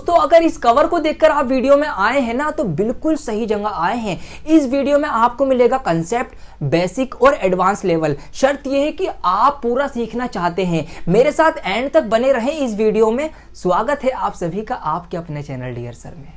दोस्तों अगर इस कवर को देखकर आप वीडियो में आए हैं ना तो बिल्कुल सही जगह आए हैं। इस वीडियो में आपको मिलेगा कंसेप्ट, बेसिक और एडवांस लेवल। शर्त यह है कि आप पूरा सीखना चाहते हैं। मेरे साथ एंड तक बने रहें इस वीडियो में। स्वागत है आप सभी का आपके अपने चैनल डियर सर में।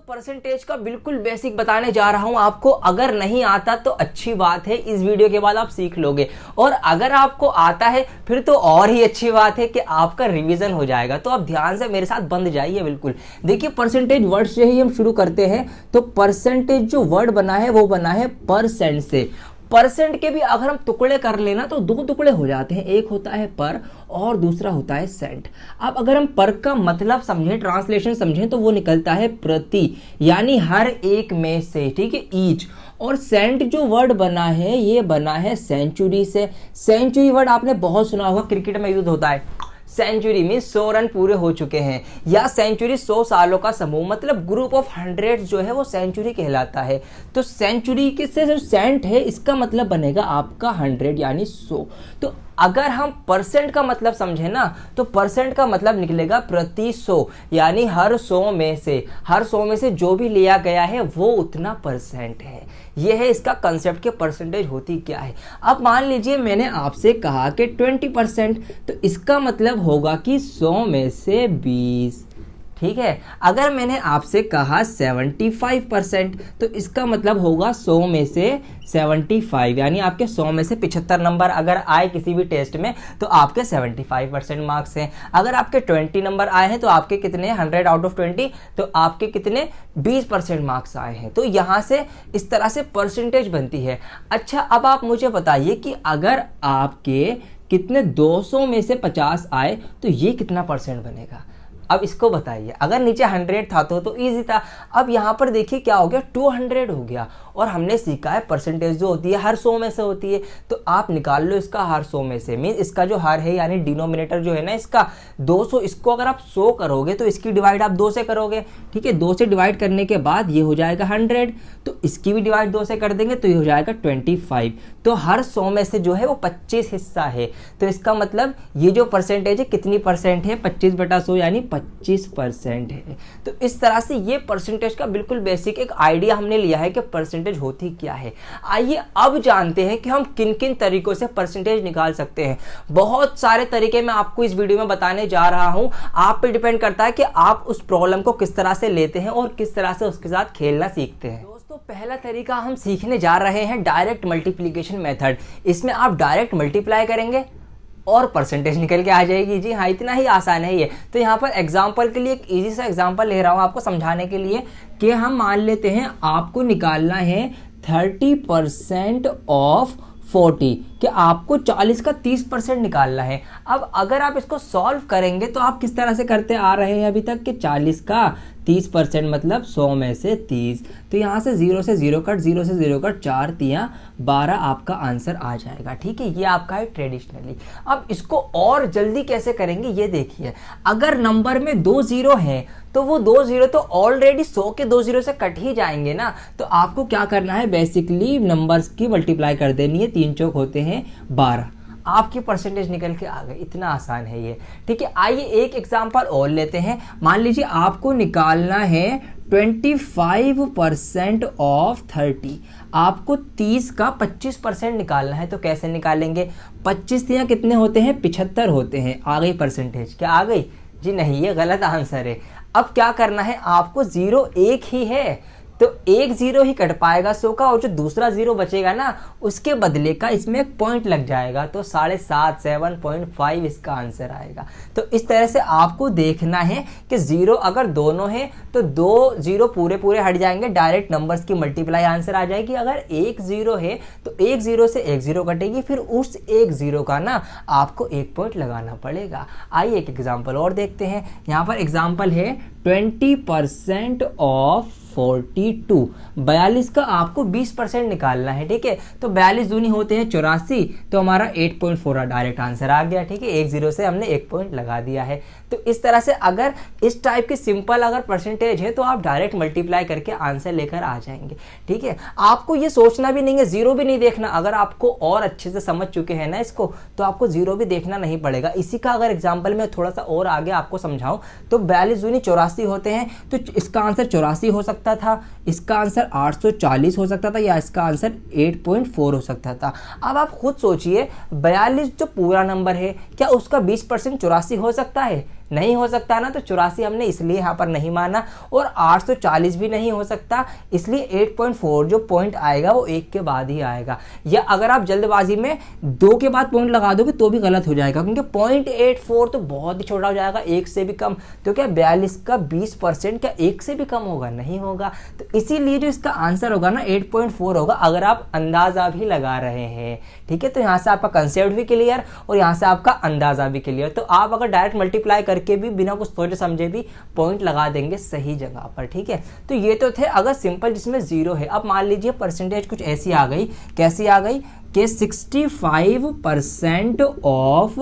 परसेंटेज का बिल्कुल बेसिक बताने जा रहा हूं आपको। अगर नहीं आता तो अच्छी बात है, इस वीडियो के बाद आप सीख लोगे, और अगर आपको आता है फिर तो और ही अच्छी बात है कि आपका रिवीजन हो जाएगा। तो आप ध्यान से मेरे साथ बंद जाइए बिल्कुल। देखिए परसेंटेज वर्ड से ही हम शुरू करते हैं। तो परसेंटेज जो वर्ड बना है वो बना है परसेंट से। परसेंट के भी अगर हम टुकड़े कर लेना तो दो टुकड़े हो जाते हैं, एक होता है पर और दूसरा होता है सेंट। अब अगर हम पर का मतलब समझें, ट्रांसलेशन समझें, तो वो निकलता है प्रति, यानी हर एक में से, ठीक है, ईच। और सेंट जो वर्ड बना है ये बना है सेंचुरी से। सेंचुरी वर्ड आपने बहुत सुना होगा, क्रिकेट में यूज होता है। सेंचुरी मीन 100 रन पूरे हो चुके हैं, या सेंचुरी 100 सालों का समूह, मतलब ग्रुप ऑफ 100 जो है वो सेंचुरी कहलाता है। तो सेंचुरी के से जो सेंट है इसका मतलब बनेगा आपका 100 यानी 100। तो अगर हम परसेंट का मतलब समझे ना तो परसेंट का मतलब निकलेगा प्रति 100, यानी हर 100 में से, हर 100 में से जो भी लिया गया है वो उतना परसेंट है। यह है इसका कंसेप्ट के परसेंटेज होती क्या है। अब मान लीजिए मैंने आपसे कहा कि 20%, तो इसका मतलब होगा कि 100 में से 20, ठीक है। अगर मैंने आपसे कहा 75%, तो इसका मतलब होगा 100 में से 75, यानी आपके 100 में से 75 नंबर अगर आए किसी भी टेस्ट में तो आपके 75% मार्क्स हैं। अगर आपके 20 नंबर आए हैं तो आपके कितने, 100 आउट ऑफ 20, तो आपके कितने 20% मार्क्स आए हैं। तो यहाँ से इस तरह से परसेंटेज बनती है। अच्छा अब आप मुझे बताइए कि अगर आपके कितने 200 में से 50 आए तो ये कितना परसेंट बनेगा। अब इसको बताइए। अगर नीचे 100 था तो इजी था। अब यहाँ पर देखिए क्या हो गया, 200 हो गया। और हमने सीखा है परसेंटेज जो होती है हर 100 में से होती है। तो आप निकाल लो इसका हर 100 में से, मीन इसका जो हर है यानी डिनोमिनेटर जो है ना इसका 200, इसको अगर आप 100 करोगे तो इसकी डिवाइड आप 2 से करोगे, ठीक है। 2 से डिवाइड करने के बाद ये हो जाएगा 100, तो इसकी भी डिवाइड 2 से कर देंगे तो ये हो जाएगा 25। तो हर 100 में से जो है वो 25 हिस्सा है। तो इसका मतलब ये जो परसेंटेज है कितनी परसेंट है, 25/100 यानी 25% है। तो इस तरह से ये परसेंटेज का बिल्कुल बेसिक एक आइडिया हमने लिया है कि परसेंटेज होती क्या है। आइए अब जानते हैं कि हम किन किन तरीकों से परसेंटेज निकाल सकते हैं। बहुत सारे तरीके मैं आपको इस वीडियो में बताने जा रहा हूं। आप पे डिपेंड करता है कि आप उस प्रॉब्लम को किस तरह से लेते हैं और किस तरह से उसके साथ खेलना सीखते हैं। दोस्तों पहला तरीका हम सीखने जा रहे हैं डायरेक्ट मल्टीप्लिकेशन मेथड। इसमें आप डायरेक्ट मल्टीप्लाई करेंगे और परसेंटेज निकल के आ जाएगी। जी हाँ, इतना ही आसान है ये। तो यहाँ पर एग्जांपल के लिए एक इजी सा एग्जांपल ले रहा हूँ आपको समझाने के लिए कि हम मान लेते हैं आपको निकालना है 30% ऑफ 40, कि आपको 40 का 30% निकालना है। अब अगर आप इसको सॉल्व करेंगे तो आप किस तरह से करते आ रहे हैं अभी तक कि 40 का 30% मतलब 100 में से 30। तो यहाँ से 0 से 0 कट, 0 से 0 कट, 4 तियाँ 12 आपका आंसर आ जाएगा, ठीक है। ये आपका है ट्रेडिशनली। अब इसको और जल्दी कैसे करेंगे ये देखिए। अगर नंबर में 2 0 हैं तो वो 2 0 तो ऑलरेडी 100 के 2 0 से कट ही जाएंगे ना। तो आपको क्या करना है, बेसिकली नंबर्स की मल्टीप्लाई कर देनी है। 3 चौक होते हैं 12, आपकी परसेंटेज निकल के आ गई। इतना आसान है ये, ठीक है। आइए एक एग्जांपल और लेते हैं। मान लीजिए आपको निकालना है 25% ऑफ 30, आपको 30 का 25% निकालना है। तो कैसे निकालेंगे, 25 यहाँ कितने होते हैं, 75 होते हैं। आ गई परसेंटेज, क्या आ गई जी, नहीं ये गलत आंसर है। अब क्या करना है आपको, 0 एक ही है तो एक 0 ही कट पाएगा 100 का, और जो दूसरा 0 बचेगा ना उसके बदले का इसमें एक पॉइंट लग जाएगा। तो 7.5 7.5 इसका आंसर आएगा। तो इस तरह से आपको देखना है कि 0 अगर दोनों हैं तो 2 0 पूरे पूरे हट जाएंगे, डायरेक्ट नंबर्स की मल्टीप्लाई आंसर आ जाएगी। अगर एक 0 है तो एक 0 से एक 0 कटेगी, फिर उस एक 0 का ना आपको एक पॉइंट लगाना पड़ेगा। आइए एक एग्जाम्पल और देखते हैं। यहाँ पर एग्जाम्पल है 20% ऑफ 42, 42 का आपको 20% निकालना है, ठीक है। तो 42 दूनी होते हैं 84, तो हमारा 8.4 डायरेक्ट आंसर आ गया, ठीक है। 1 0 से हमने 1 पॉइंट लगा दिया है। तो इस तरह से अगर इस टाइप की सिंपल अगर परसेंटेज है तो आप डायरेक्ट मल्टीप्लाई करके आंसर लेकर आ जाएंगे, ठीक है। आपको ये सोचना भी नहीं है, जीरो भी नहीं देखना। अगर आपको और अच्छे से समझ चुके हैं ना इसको, तो आपको जीरो भी देखना नहीं पड़ेगा। इसी का अगर एग्जाम्पल में थोड़ा सा और आगे आपको समझाऊं तो 42 दूनी 84 होते हैं, तो इसका आंसर 84 हो सकता था, इसका आंसर 840 हो सकता था, या इसका आंसर 8.4 हो सकता था। अब आप खुद सोचिए, 42 जो पूरा नंबर है, क्या उसका 20% 84 हो सकता है? नहीं हो सकता ना। तो 84 हमने इसलिए यहाँ पर नहीं माना, और 840 भी नहीं हो सकता, इसलिए 8.4 जो पॉइंट आएगा वो 1 के बाद ही आएगा। या अगर आप जल्दबाजी में 2 के बाद पॉइंट लगा दोगे तो भी गलत हो जाएगा, क्योंकि 0.84 तो बहुत ही छोटा हो जाएगा, 1 से भी कम। तो क्या 42 का 20% क्या 1 से भी कम होगा? नहीं होगा। तो इसीलिए जो इसका आंसर होगा ना 8.4 होगा, अगर आप अंदाजा भी लगा रहे हैं, ठीक है। तो यहाँ से आपका कंसेप्ट भी क्लियर और यहाँ से आपका अंदाजा भी क्लियर। तो आप अगर डायरेक्ट मल्टीप्लाई करके भी बिना कुछ सोचे समझे भी पॉइंट लगा देंगे सही जगह पर, ठीक है। तो ये तो थे अगर सिंपल जिसमें जीरो है। अब मान लीजिए परसेंटेज कुछ ऐसी आ गई, कैसी आ गई कि 65% ऑफ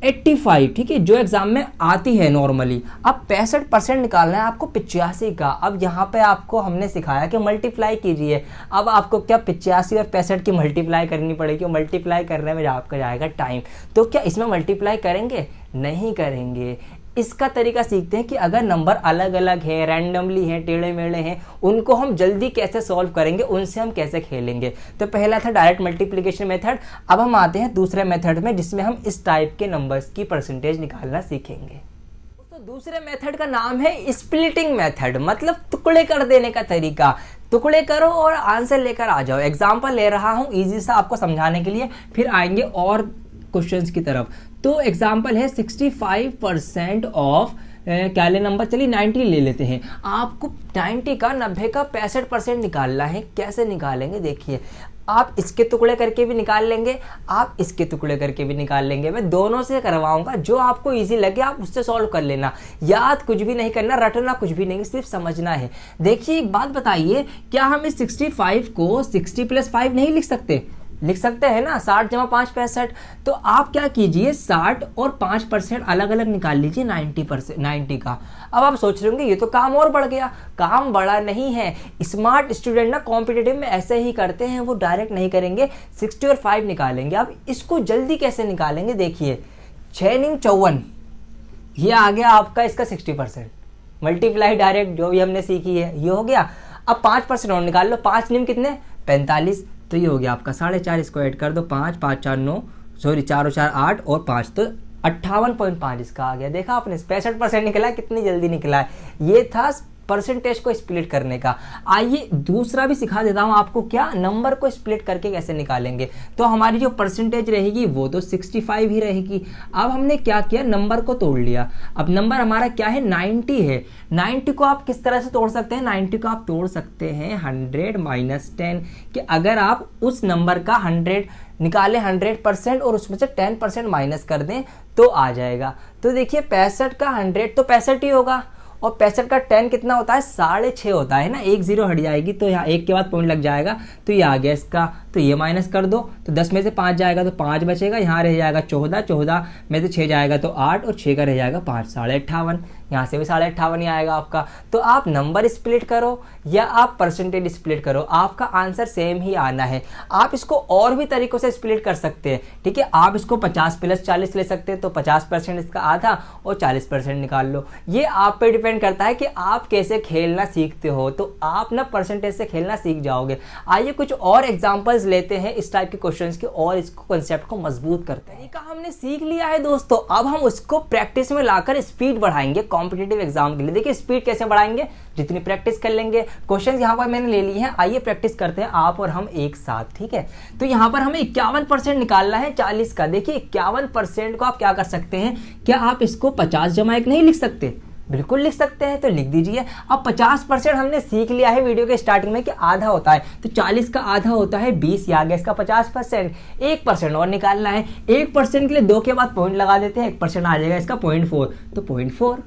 85, ठीक है, जो एग्जाम में आती है नॉर्मली। अब 65% निकालना है आपको 85 का। अब यहाँ पे आपको हमने सिखाया कि मल्टीप्लाई कीजिए। अब आपको क्या 85 और 65 की मल्टीप्लाई करनी पड़ेगी, और मल्टीप्लाई करने में आपका जाएगा टाइम। तो क्या इसमें मल्टीप्लाई करेंगे? नहीं करेंगे। इसका तरीका सीखते हैं कि अगर नंबर अलग अलग है, रैंडमली हैं, टेढ़े मेढ़े हैं, उनको हम जल्दी कैसे सॉल्व करेंगे, उनसे हम कैसे खेलेंगे। तो पहला था डायरेक्ट मल्टीप्लिकेशन मेथड। अब हम आते हैं दूसरे मेथड में, जिसमें हम इस टाइप के नंबर्स की परसेंटेज निकालना सीखेंगे। तो दूसरे मेथड का नाम है स्प्लिटिंग मेथड, मतलब टुकड़े कर देने का तरीका। टुकड़े करो और आंसर लेकर आ जाओ। एग्जाम्पल ले रहा हूँ इजी सा आपको समझाने के लिए, फिर आएंगे और क्वेश्चंस की तरफ। तो एग्जाम्पल है 65% ऑफ क्या ले नंबर, चलिए 90 ले लेते हैं। आपको 90 का 90 का 65% निकालना है। कैसे निकालेंगे देखिए, आप इसके टुकड़े करके भी निकाल लेंगे, आप इसके टुकड़े करके भी निकाल लेंगे। मैं दोनों से करवाऊंगा, जो आपको इजी लगे आप उससे सॉल्व कर लेना। याद कुछ भी नहीं करना, रटना कुछ भी नहीं, सिर्फ समझना है। देखिए एक बात बताइए, क्या हम इस 65 को 60 + 5 नहीं लिख सकते? लिख सकते हैं ना, 60 + 5 65। तो आप क्या कीजिए, 60 और 5% अलग अलग निकाल लीजिए 90 का। अब आप सोच रहे होंगे ये तो काम और बढ़ गया। काम बड़ा नहीं है। स्मार्ट स्टूडेंट ना कॉम्पिटिटिव में ऐसे ही करते हैं, वो डायरेक्ट नहीं करेंगे, 60 और 5 निकालेंगे। अब इसको जल्दी कैसे निकालेंगे, देखिए 6 × 54, ये आ गया आपका इसका 60%। मल्टीप्लाई डायरेक्ट जो भी हमने सीखी है ये हो गया। अब 5% और निकाल लो, 5 × 9 कितने, 45। तो ये हो गया आपका 4.5, इसको ऐड कर दो, 5 × 5 = 9, सॉरी 4 × 4 = 8 और 5 तो 58.5 इसका आ गया। देखा आपने, 65% निकला, कितनी जल्दी निकला है। ये था परसेंटेज को स्प्लिट करने का। आइए दूसरा भी सिखा देता हूं आपको, क्या नंबर को स्प्लिट करके कैसे निकालेंगे। तो हमारी जो परसेंटेज रहेगी वो तो 65 ही रहेगी। अब हमने क्या किया, नंबर को तोड़ लिया। अब नंबर हमारा क्या है, 90 है। 90 को आप किस तरह से तोड़ सकते हैं, 90 को आप तोड़ सकते हैं 100 - 10, कि अगर आप उस नंबर का 100 निकाले 100% और उसमें से 10% माइनस कर दें तो आ जाएगा। तो देखिए 65 का 100 तो 65 ही होगा, और 65 का 10 कितना होता है, 6.5 होता है ना। 1 0 हट जाएगी तो यहाँ 1 के बाद पॉइंट लग जाएगा, तो ये आ गया इसका। तो ये माइनस कर दो, तो 10 में से 5 जाएगा तो 5 बचेगा, यहाँ रह जाएगा 14, 14 में से 6 जाएगा तो 8 और 6 का रह जाएगा 5, 58। यहाँ से भी 58.5 ही आएगा आपका। तो आप नंबर स्प्लिट करो या आप परसेंटेज स्प्लिट करो, आपका आंसर सेम ही आना है। आप इसको और भी तरीकों से स्प्लिट कर सकते हैं, ठीक है। आप इसको 50 + 40 ले सकते हैं, तो 50% इसका आधा और 40% निकाल लो। ये आप पे डिपेंड करता है कि आप कैसे खेलना सीखते हो। तो आप ना परसेंटेज से खेलना सीख जाओगे। आइए कुछ और एग्जांपल्स लेते हैं इस टाइप के क्वेश्चंस के, और इसको कंसेप्ट को मजबूत करते हैं। हमने सीख लिया है दोस्तों, अब हम उसको प्रैक्टिस में लाकर स्पीड बढ़ाएंगे कॉम्पिटिटिव एग्जाम के लिए। देखिए स्पीड कैसे बढ़ाएंगे, जितनी प्रैक्टिस कर लेंगे। क्वेश्चंस यहाँ पर मैंने ले लिए हैं, आइए प्रैक्टिस करते हैं आप और हम एक साथ, ठीक है। तो यहाँ पर हमें 51% निकालना है 40 का। देखिए 51% को आप क्या कर सकते हैं, क्या आप इसको 50 = 1 नहीं लिख सकते? बिल्कुल लिख सकते हैं, तो लिख दीजिए। अब 50% हमने सीख लिया है वीडियो के स्टार्टिंग में कि आधा होता है, तो 40 का आधा होता है 20, आ गया इसका 50%। 1% और निकालना है, 1% के लिए 2 के बाद पॉइंट लगा देते हैं, 1% आ जाएगा इसका 0.4, तो 0.4।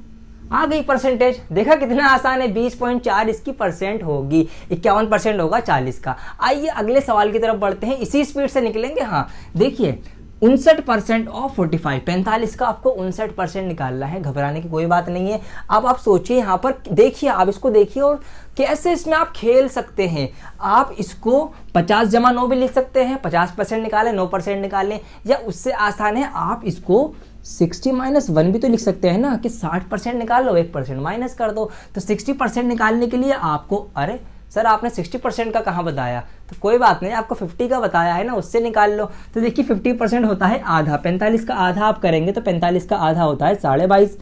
आ गई परसेंटेज। देखा कितना आसान है, 20.4 इसकी परसेंट होगी, 51% होगा 40 का। आइए अगले सवाल की तरफ बढ़ते हैं, इसी स्पीड से निकलेंगे। हाँ देखिए 59% ऑफ 45, 45 का आपको 59% निकालना है, घबराने की कोई बात नहीं है। अब आप सोचिए यहाँ पर, देखिए आप इसको देखिए और कैसे इसमें आप खेल सकते हैं। आप इसको 50 जमा 9 भी लिख सकते हैं, 50% निकालें 9% निकालें, या उससे आसान है आप इसको 60 - 1 भी तो लिख सकते हैं ना, कि 60% निकाल लो 1% माइनस कर दो। तो 60% निकालने के लिए आपको, अरे सर आपने 60% का कहाँ बताया, तो कोई बात नहीं, आपको 50 का बताया है ना, उससे निकाल लो। तो देखिए 50% होता है आधा, 45 का आधा आप करेंगे तो 45 का आधा होता है 22.5।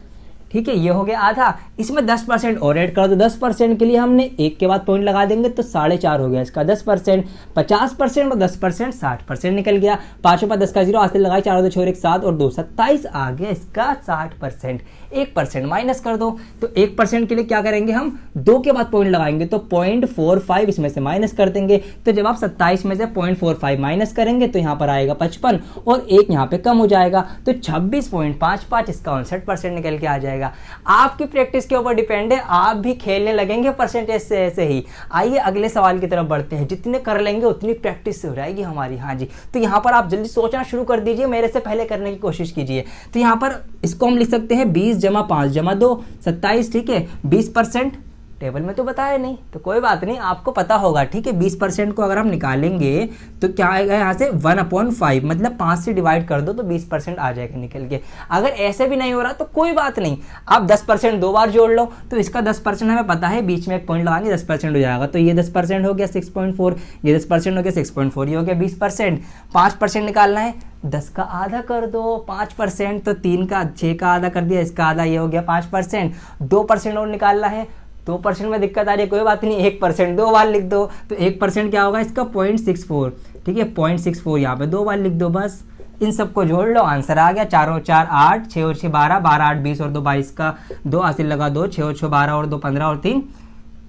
ठीक है, ये हो गया आधा। इसमें 10% और ऐड कर दो, 10% के लिए हमने एक के बाद पॉइंट लगा देंगे तो 4.5 हो गया इसका 10%। 50% और 10% 60% निकल गया। 5 ऊपर 10 का 0 हाथ से लगाए, 4 2 6 1 7 और 2 27 आ गया इसका 60%। 1% माइनस कर दो, तो 1% के लिए क्या करेंगे हम, 2 के बाद पॉइंट लगाएंगे तो 0.45 इसमें से माइनस कर देंगे। तो जब आप 27 में से 0.45 माइनस करेंगे तो यहाँ पर आएगा 55 और 1 यहाँ पे कम हो जाएगा, तो 26.55 इसका 59% निकल के आ जाएगा। आपकी प्रैक्टिस के ऊपर डिपेंड है, आप भी खेलने लगेंगे परसेंटेज से ऐसे ही। आइए अगले सवाल की तरफ बढ़ते हैं, जितने कर लेंगे उतनी प्रैक्टिस हो जाएगी हमारी। हाँ जी, तो यहाँ पर आप जल्दी सोचना शुरू कर दीजिए, मेरे से पहले करने की कोशिश कीजिए। तो यहाँ पर इसको हम लिख सकते हैं 20 जमा 5 जमा 2 27। ठीक है, 20% टेबल में तो बताया नहीं, तो कोई बात नहीं, आपको पता होगा। ठीक है, 20% को अगर हम निकालेंगे तो क्या आएगा यहाँ से 1/5, मतलब 5 से डिवाइड कर दो तो 20% आ जाएगा निकल के। अगर ऐसे भी नहीं हो रहा तो कोई बात नहीं, आप 10% 2 बार जोड़ लो, तो इसका 10% हमें पता है, बीच में एक पॉइंट लगाएंगे 10% हो जाएगा। तो ये 10% हो गया 6.4, ये 10% हो गया 6.4, ये हो गया 20%। 5% निकालना है, 10 का आधा कर दो 5%, तो 3 का 6 का आधा कर दिया, इसका आधा, ये हो गया 5%। 2% और निकालना है, 2% में दिक्कत आ रही है, कोई बात नहीं, 1% 2 बार लिख दो, तो 1% क्या होगा इसका 0.64। ठीक है, 0.64 यहाँ पे 2 बार लिख दो, बस इन सबको जोड़ लो, आंसर आ गया। 4 और 4 8, 6 और 6 12, 12 8 20 और 2 22 का 2 हासिल लगा 2, 6 और 6 12 और 2 15 और 3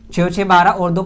6 और 6 12 और 2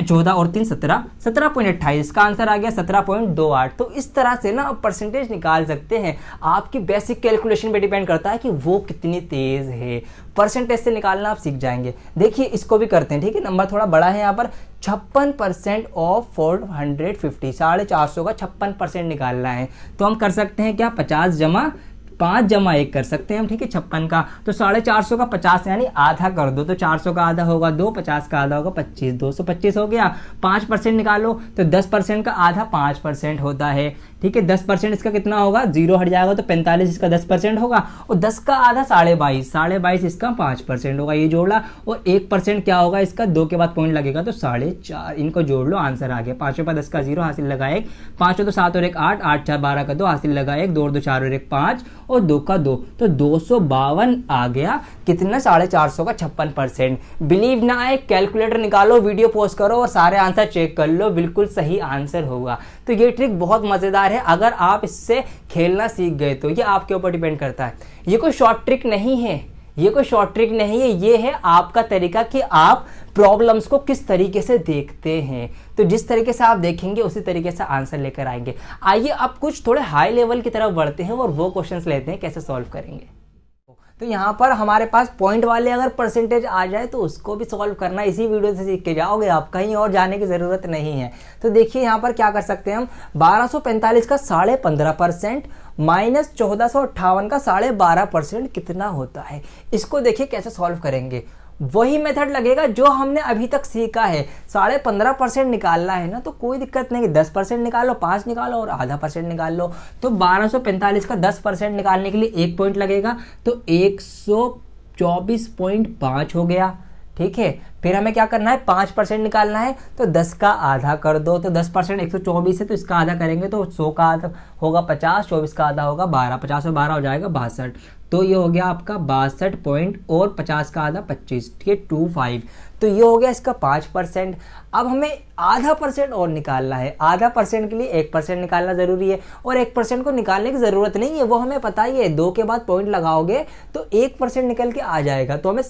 14 और 3 17, 17.28 का आंसर आ गया 17.28। तो इस तरह से ना आप परसेंटेज निकाल सकते हैं। आपकी बेसिक कैलकुलेशन पे डिपेंड करता है कि वो कितनी तेज है, परसेंटेज से निकालना आप सीख जाएंगे। देखिए इसको भी करते हैं। ठीक है, नंबर थोड़ा बड़ा है यहाँ पर, 56% ऑफ 450, 450 का 56% निकालना है। तो हम कर सकते हैं क्या, 50 जमा 5 जमा 1 कर सकते हैं हम। ठीक है, 56 का, तो 450 का 50 यानी आधा कर दो, तो 400 का आधा होगा 2, 50 का आधा होगा 25, 225 हो गया। 5% निकालो, तो 10% का आधा 5% होता है। ठीक है, 10% इसका कितना होगा, 0 हट जाएगा तो 45 इसका 10% होगा, और 10 का आधा 22.5, 22.5 इसका 5% होगा, ये जोड़ा। और 1% क्या होगा इसका, 2 के बाद पॉइंट लगेगा तो 4.5, इनको जोड़ लो, आंसर आ गया। 5 ऊपर 10 का 0 हासिल लगा 1, 5 और 2 7 और 1 8, 8 4 12 का 2 हासिल लगा 1, 2 और 2 4 और 1 5 और 2 का 2, तो 252 आ गया। कितना, 450 का 56%। बिलीव ना आए, कैलकुलेटर निकालो, वीडियो पोस्ट करो और सारे आंसर चेक कर लो, बिल्कुल सही आंसर होगा। तो ये ट्रिक बहुत मजेदार है, अगर आप इससे खेलना सीख गए तो। ये आपके ऊपर डिपेंड करता है, ये कोई शॉर्ट ट्रिक नहीं है, ये कोई शॉर्ट ट्रिक नहीं है, ये है आपका तरीका कि आप प्रॉब्लम्स को किस तरीके से देखते हैं। तो जिस तरीके से आप देखेंगे उसी तरीके से आंसर लेकर आएंगे। आइए अब कुछ थोड़े हाई लेवल की तरफ बढ़ते हैं और वो क्वेश्चंस लेते हैं कैसे सॉल्व करेंगे। तो यहाँ पर हमारे पास पॉइंट वाले अगर परसेंटेज आ जाए तो उसको भी सॉल्व करना इसी वीडियो से सीख के जाओगे आप, कहीं और जाने की ज़रूरत नहीं है। तो देखिए यहाँ पर क्या कर सकते हैं हम, 1245 का 15.5% माइनस 1458 का 12.5% कितना होता है, इसको देखिए कैसे सॉल्व करेंगे। वही मेथड लगेगा जो हमने अभी तक सीखा है, 15.5% निकालना है ना, तो कोई दिक्कत नहीं, 10% निकालो, 5 निकालो और आधा % निकाल लो। तो 1245 का 10% निकालने के लिए 1 पॉइंट लगेगा, तो 124.5 हो गया। ठीक है, फिर हमें क्या करना है, 5% निकालना है, तो 10 का आधा कर दो, तो 10% 124 है, तो इसका आधा करेंगे तो 100 का आधा होगा 50, 24 का आधा होगा 12, 50 और 12 हो जाएगा 62, तो ये हो गया आपका 62 पॉइंट और 50 का आधा 25, ठीक है 25। तो ये हो गया इसका 5%। अब हमें आधा % और निकालना है, आधा % के लिए 1% निकालना ज़रूरी है, और 1% को निकालने की ज़रूरत नहीं है, वो हमें पता ही है, 2 के बाद पॉइंट लगाओगे तो 1% निकल के आ जाएगा। तो हमें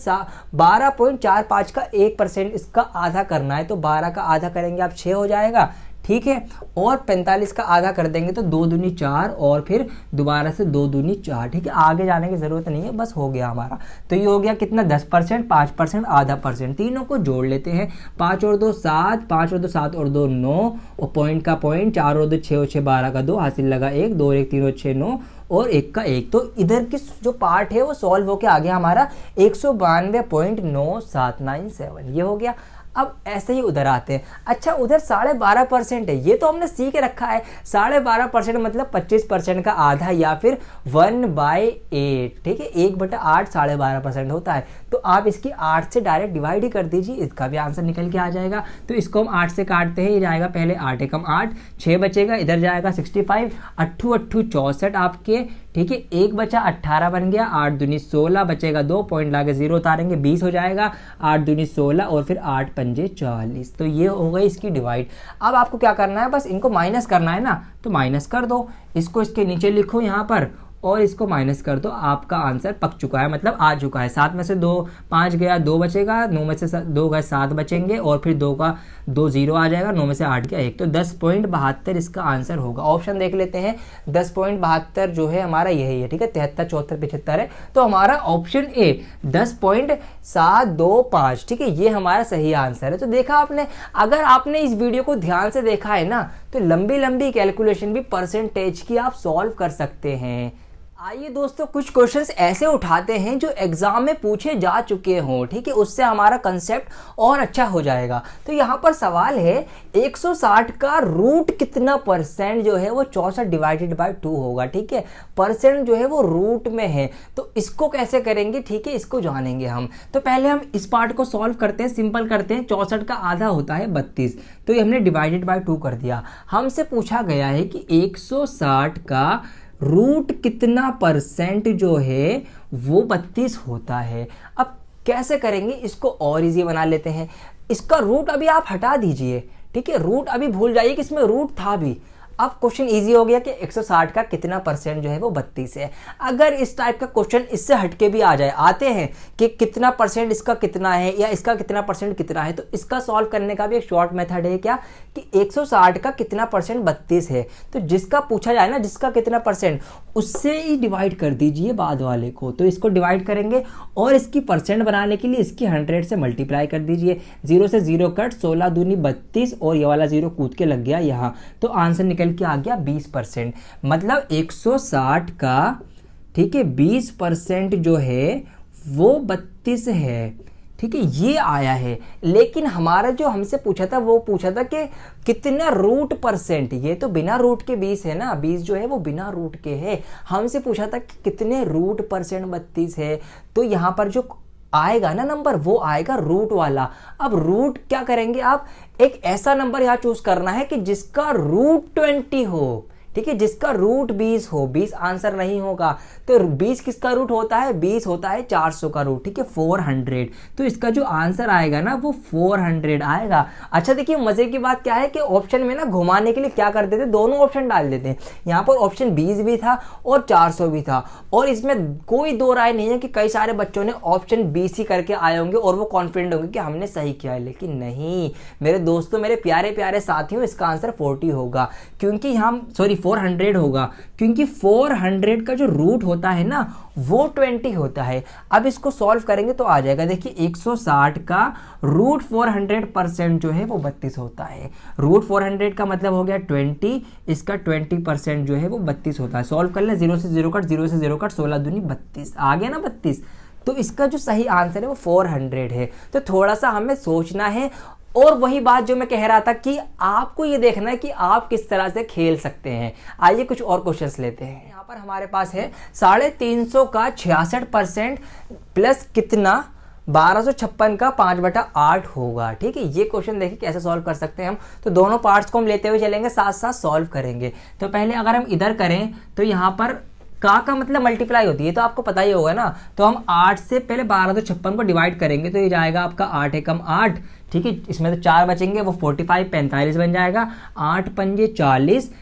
12.45 का 1% इसका आधा करना है, तो 12 का आधा करेंगे आप 6 हो जाएगा। ठीक है। और 45 का आधा कर देंगे तो 2 दूनी 4 और फिर दोबारा से 2 दूनी 4, ठीक है। आगे जाने की ज़रूरत नहीं है, बस हो गया हमारा। तो ये हो गया कितना 10%, 5%, आधा परसेंट। तीनों को जोड़ लेते हैं, 5 और 2 7, 5 और 2 7 और 2 9, और पॉइंट का पॉइंट, 4 और 2 6 और 6 12 का 2, हासिल लगा 1, 2 और 1 3 और 6 9 और 1 का 1। तो इधर की जो पार्ट है वो सॉल्व होके आ गया हमारा 192.9797, ये हो गया। अब ऐसे ही उधर आते हैं। अच्छा उधर 12.5% है, ये तो हमने सीख रखा है। 12.5% मतलब 25% का आधा या फिर 1/8, ठीक है। 1/8 12.5% होता है। तो आप इसकी 8 से डायरेक्ट डिवाइड ही कर दीजिए, इसका भी आंसर निकल के आ जाएगा। तो इसको हम 8 से काटते हैं, ये जाएगा पहले 8 एकम 8, 6 बचेगा, इधर जाएगा 65, 8 8 64 आपके, ठीक है। 1 बचा 18 बन गया, 8 दूनी 16 बचेगा 2, पॉइंट लाके 0 उतारेंगे 20 हो जाएगा, 8 दूनी 16 और फिर 8 पंजे 40। तो ये हो गई इसकी डिवाइड। अब आपको क्या करना है, बस इनको माइनस करना है ना, तो माइनस कर दो, इसको इसके नीचे लिखो यहाँ पर और इसको माइनस कर दो, आपका आंसर पक चुका है, मतलब आ चुका है। 7 में से 2 5 गया, 2 बचेगा, 9 में से 2 गए 7 बचेंगे और फिर 2 का 2 0 आ जाएगा, 9 में से 8 गया 1, तो 10.72 इसका आंसर होगा। ऑप्शन देख लेते हैं, 10.72 जो है हमारा यही है, ठीक है। 73 74 75 है, तो हमारा ऑप्शन ए 10.725, ठीक है, ये हमारा सही आंसर है। तो देखा आपने, अगर आपने इस वीडियो को ध्यान से देखा है ना, तो लंबी लंबी कैलकुलेशन भी परसेंटेज की आप सॉल्व कर सकते हैं। आइए दोस्तों, कुछ क्वेश्चंस ऐसे उठाते हैं जो एग्जाम में पूछे जा चुके हों, ठीक है, उससे हमारा कंसेप्ट और अच्छा हो जाएगा। तो यहाँ पर सवाल है 160 का रूट कितना परसेंट जो है वो 64 डिवाइडेड बाय 2 होगा, ठीक है। परसेंट जो है वो रूट में है, तो इसको कैसे करेंगे, ठीक है, इसको जानेंगे हम। तो पहले हम इस पार्ट को सॉल्व करते हैं, सिंपल करते हैं। 64 का आधा होता है 32, तो ये हमने डिवाइडेड बाय 2 कर दिया। हमसे पूछा गया है कि 160 का रूट कितना परसेंट जो है वो 32 होता है। अब कैसे करेंगे, इसको और इजी बना लेते हैं। इसका रूट अभी आप हटा दीजिए, ठीक है, रूट अभी भूल जाइए कि इसमें रूट था भी। अब क्वेश्चन इजी हो गया कि 160 का कितना परसेंट जो है वो 32 है। अगर इस टाइप का क्वेश्चन इससे हटके भी आ जाए, आते हैं कि कितना परसेंट इसका कितना है या इसका कितना परसेंट कितना है, तो इसका सॉल्व करने का भी एक शॉर्ट मेथड है क्या, कि 160 का कितना परसेंट 32 है, तो जिसका पूछा जाए ना जिसका कितना परसेंट, उससे ही डिवाइड कर दीजिए बाद वाले को। तो इसको डिवाइड करेंगे और इसकी परसेंट बनाने के लिए इसकी 100 से मल्टीप्लाई कर दीजिए। 0 से 0 कट, 16 दूनी 32 और ये वाला 0 कूद के लग गया यहाँ, तो आंसर निकल के आ गया 20%। मतलब 160 का, ठीक है, 20% जो है वो 32 है, ठीक है, ये आया है। लेकिन हमारा जो हमसे पूछा था वो पूछा था कि कितना रूट परसेंट, ये तो बिना रूट के 20 है ना, 20 जो है वो बिना रूट के है। हमसे पूछा था कि कितने रूट परसेंट 32 है, तो यहाँ पर जो आएगा ना नंबर वो आएगा रूट वाला। अब रूट क्या करेंगे आप, एक ऐसा नंबर यहाँ चूज करना है कि जिसका रूट 20 हो, ठीक है, जिसका रूट 20 हो। 20 आंसर नहीं होगा, तो 20 किसका रूट होता है, 20 होता है 400 का रूट, ठीक है, 400। तो इसका जो आंसर आएगा ना वो 400 आएगा। अच्छा देखिए, मजे की बात क्या है कि ऑप्शन में ना घुमाने के लिए क्या कर देते, दोनों ऑप्शन डाल देते हैं। यहाँ पर ऑप्शन 20 भी था और 400 भी था, और इसमें कोई दो राय नहीं है कि कई सारे बच्चों ने ऑप्शन 20 ही करके आए होंगे और वो कॉन्फिडेंट होंगे कि हमने सही किया है। लेकिन नहीं मेरे दोस्तों, मेरे प्यारे प्यारे साथियों, इसका आंसर 40 होगा, क्योंकि हम 400 होगा, क्योंकि 400 का जो रूट होता है ना वो 20 होता है। अब इसको सॉल्व करेंगे तो आ जाएगा। देखिए 160 का रूट 400% जो है वो 32 होता है। रूट 400 का मतलब हो गया 20, इसका 20% जो है वो 32 होता है। सॉल्व कर ले, 0 से 0 कट, 0 से 0 कट, 16 दूनी 32 आ गया ना 32। तो इसका जो सही आंसर है वो 400 है। तो थोड़ा सा हमें सोचना है, और वही बात जो मैं कह रहा था कि आपको ये देखना है कि आप किस तरह से खेल सकते हैं। आइए कुछ और क्वेश्चंस लेते हैं। यहाँ पर हमारे पास है 350 का 66% प्लस कितना 1256 का 5/8 होगा, ठीक है। ये क्वेश्चन देखिए कैसे सॉल्व कर सकते हैं हम। तो दोनों पार्ट्स को हम लेते हुए चलेंगे, साथ साथ सॉल्व करेंगे। तो पहले अगर हम इधर करें तो यहाँ पर का मतलब मल्टीप्लाई होती है, तो आपको पता ही होगा ना। तो हम 8 से पहले 1256 को डिवाइड करेंगे, तो ये जाएगा आपका 8 एकम 8, ठीक है। इसमें तो 4 बचेंगे, वो 45 45 बन जाएगा। 8 पंजे 40,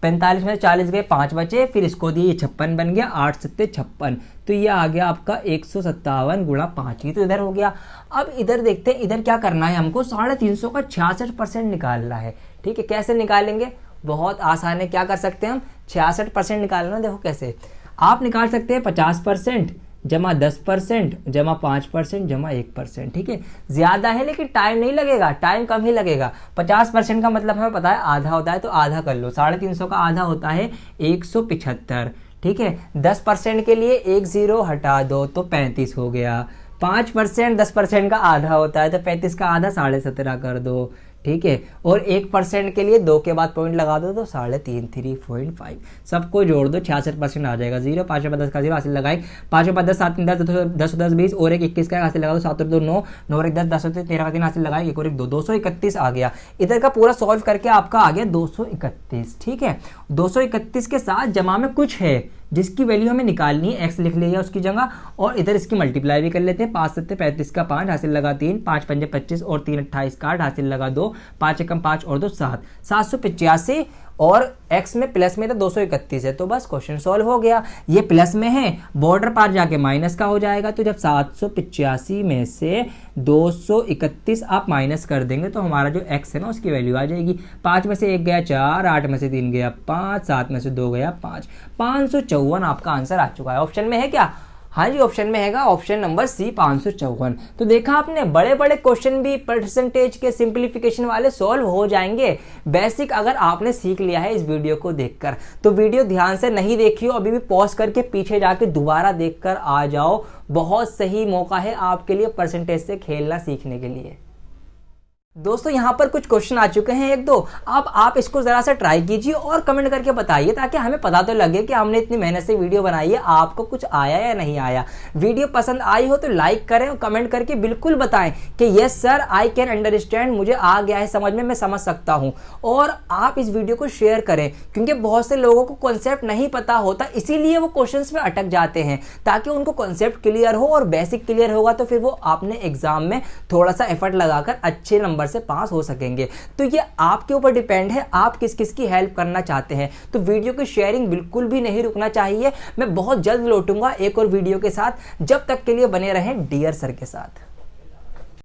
45 में 40 गए, 5 बचे, फिर इसको दिए, ये 56 बन गया। 8 सत्ते 56, तो ये आ गया आपका 157 गुणा 5। ये तो इधर हो गया। अब इधर देखते हैं, इधर क्या करना है हमको, 350 का 66% निकालना है, ठीक है, कैसे निकालेंगे? बहुत आसान है। क्या कर सकते हैं हम? 66% निकालना। देखो कैसे आप निकाल सकते हैं, 50% जमा 10% जमा 5% जमा 1%। ठीक है, ज्यादा है लेकिन टाइम नहीं लगेगा, टाइम कम ही लगेगा। 50% का मतलब हमें पता है आधा होता है, तो आधा कर लो। 350 का आधा होता है 175। ठीक है, 10% के लिए 1 0 हटा दो तो 35 हो गया। 5% 10% का आधा होता है, तो 35 का आधा 17.5 कर दो। ठीक है, और 1% के लिए 2 के बाद पॉइंट लगा दो तो 3.5 3.5 सबको जोड़ दो, 66% आ जाएगा। 0 5 10 का 0 हासिल लगाए, 5 5 10 7 10 10 10 20 और एक 21 का हासिल लगा दो, 7 2 9 9 1 10 10 13 का 3 हासिल लगाए, 1 और 1 2 231 आ गया। इधर का पूरा सॉल्व करके आपका आ गया 231। ठीक है, 231 के साथ जमा में कुछ है जिसकी वैल्यू हमें निकालनी है, x लिख लिया उसकी जगह, और इधर इसकी मल्टीप्लाई भी कर लेते हैं। 5 7 35 का 5 हासिल लगा 3, 5 5 25 और 3 28 का 8 हासिल लगा 2, 5 एकम 5 और 2 7, 785 और x में प्लस में तो 231 है, तो बस क्वेश्चन सॉल्व हो गया। ये प्लस में है, बॉर्डर पार जाके माइनस का हो जाएगा, तो जब 785 में से 231 आप माइनस कर देंगे तो हमारा जो x है ना उसकी वैल्यू आ जाएगी। 5 में से 1 गया 4, 8 में से 3 गया 5, 7 में से 2 गया 5, 554 आपका आंसर आ चुका है। ऑप्शन में है क्या? हाँ जी, ऑप्शन में हैगा, ऑप्शन नंबर सी 554। तो देखा आपने, बड़े बड़े क्वेश्चन भी परसेंटेज के सिंप्लीफिकेशन वाले सॉल्व हो जाएंगे। बेसिक अगर आपने सीख लिया है इस वीडियो को देखकर, तो वीडियो ध्यान से नहीं देखियो, अभी भी पॉज करके पीछे जाके दोबारा देखकर आ जाओ। बहुत सही मौका है आपके लिए परसेंटेज से खेलना सीखने के लिए। दोस्तों यहाँ पर कुछ क्वेश्चन आ चुके हैं, 1 2। अब आप इसको जरा सा ट्राई कीजिए और कमेंट करके बताइए, ताकि हमें पता तो लगे कि हमने इतनी मेहनत से वीडियो बनाई है, आपको कुछ आया या नहीं आया। वीडियो पसंद आई हो तो लाइक करें और कमेंट करके बिल्कुल बताएं कि yes sir I can understand, मुझे आ गया है समझ में, मैं समझ सकता हूँ। और आप इस वीडियो को शेयर करें, क्योंकि बहुत से लोगों को कॉन्सेप्ट नहीं पता होता, इसीलिए वो क्वेश्चन में अटक जाते हैं। ताकि उनको कॉन्सेप्ट क्लियर हो और बेसिक क्लियर होगा तो फिर वो अपने एग्जाम में थोड़ा सा एफर्ट लगाकर अच्छे नंबर से पास हो सकेंगे। तो ये आपके ऊपर डिपेंड है, आप किस किस की हेल्प करना चाहते हैं। तो वीडियो की शेयरिंग बिल्कुल भी नहीं रुकना चाहिए। मैं बहुत जल्द लौटूंगा एक और वीडियो के साथ, जब तक के लिए बने रहें डियर सर के साथ।